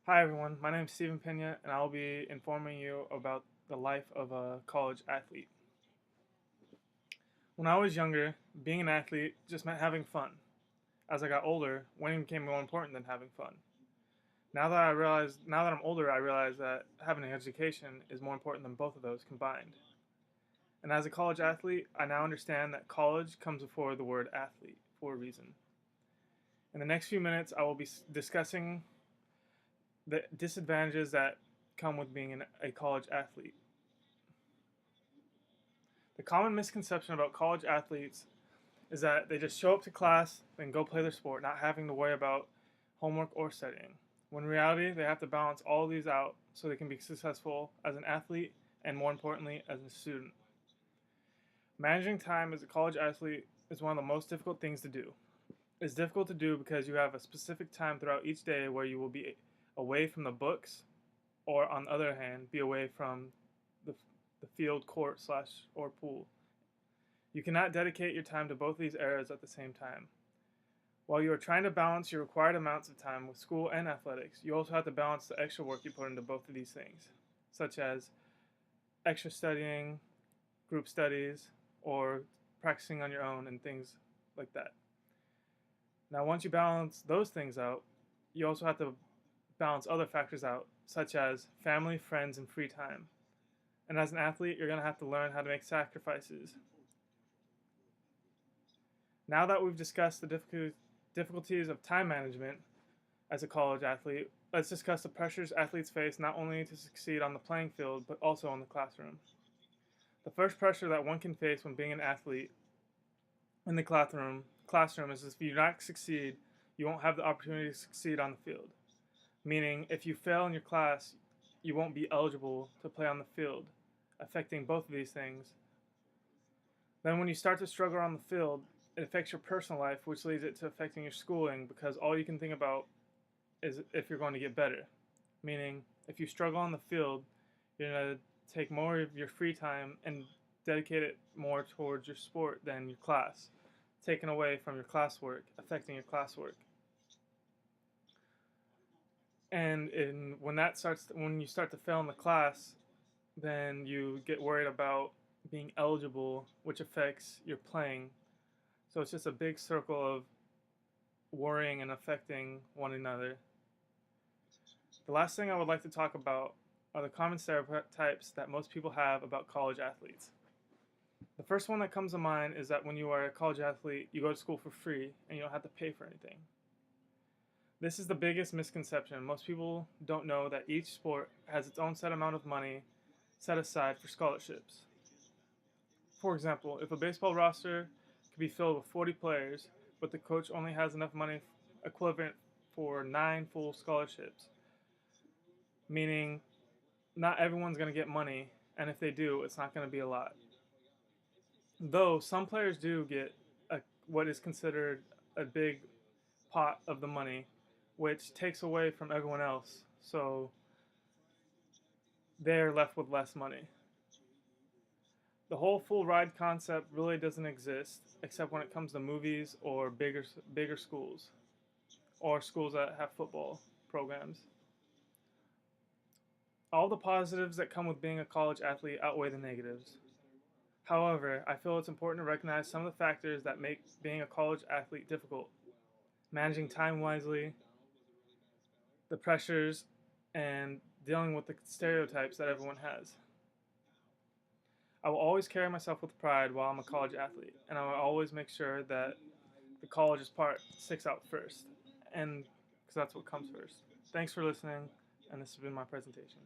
Hi everyone, my name is Pena, and I'll be informing you about the life of a college athlete. When I was younger, being an athlete just meant having fun. As I got older, winning became more important than having fun. Now that I'm older, I realize that having an education is more important than both of those combined. And as a college athlete, I now understand that college comes before the word athlete for a reason. In the next few minutes, I will be discussing the disadvantages that come with being a college athlete. The common misconception about college athletes is that they just show up to class and go play their sport, not having to worry about homework or studying. When in reality, they have to balance all of these out so they can be successful as an athlete and, more importantly, as a student. Managing time as a college athlete is one of the most difficult things to do. It's difficult to do because you have a specific time throughout each day where you will be away from the books, or on the other hand, be away from the, the field, court, slash, or pool. You cannot dedicate your time to both these areas at the same time. While you are trying to balance your required amounts of time with school and athletics, you also have to balance the extra work you put into both of these things, such as extra studying, group studies, or practicing on your own and things like that. Now, once you balance those things out, you also have to balance other factors out, such as family, friends, and free time. And as an athlete, you're going to have to learn how to make sacrifices. Now that we've discussed the difficulties of time management as a college athlete, let's discuss the pressures athletes face not only to succeed on the playing field, but also in the classroom. The first pressure that one can face when being an athlete in the classroom is if you do not succeed, you won't have the opportunity to succeed on the field. Meaning, if you fail in your class, you won't be eligible to play on the field, affecting both of these things. Then, when you start to struggle on the field, it affects your personal life, which leads it to affecting your schooling because all you can think about is if you're going to get better. Meaning, if you struggle on the field, you're going to take more of your free time and dedicate it more towards your sport than your class, taken away from your classwork, affecting your classwork. And when you start to fail in the class, then you get worried about being eligible, which affects your playing. So it's just a big circle of worrying and affecting one another. The last thing I would like to talk about are the common stereotypes that most people have about college athletes. The first one that comes to mind is that when you are a college athlete, you go to school for free and you don't have to pay for anything. This is the biggest misconception. Most people don't know that each sport has its own set amount of money set aside for scholarships. For example, if a baseball roster could be filled with 40 players, but the coach only has enough money equivalent for 9 full scholarships, meaning not everyone's going to get money, and if they do, it's not going to be a lot. Though some players do get what is considered a big pot of the money, which takes away from everyone else, so they're left with less money. The whole full ride concept really doesn't exist except when it comes to movies or bigger schools or schools that have football programs. All the positives that come with being a college athlete outweigh the negatives. However, I feel it's important to recognize some of the factors that make being a college athlete difficult. Managing time wisely, the pressures, and dealing with the stereotypes that everyone has. I will always carry myself with pride while I'm a college athlete, and I will always make sure that the college's part sticks out first, and because that's what comes first. Thanks for listening, and this has been my presentation.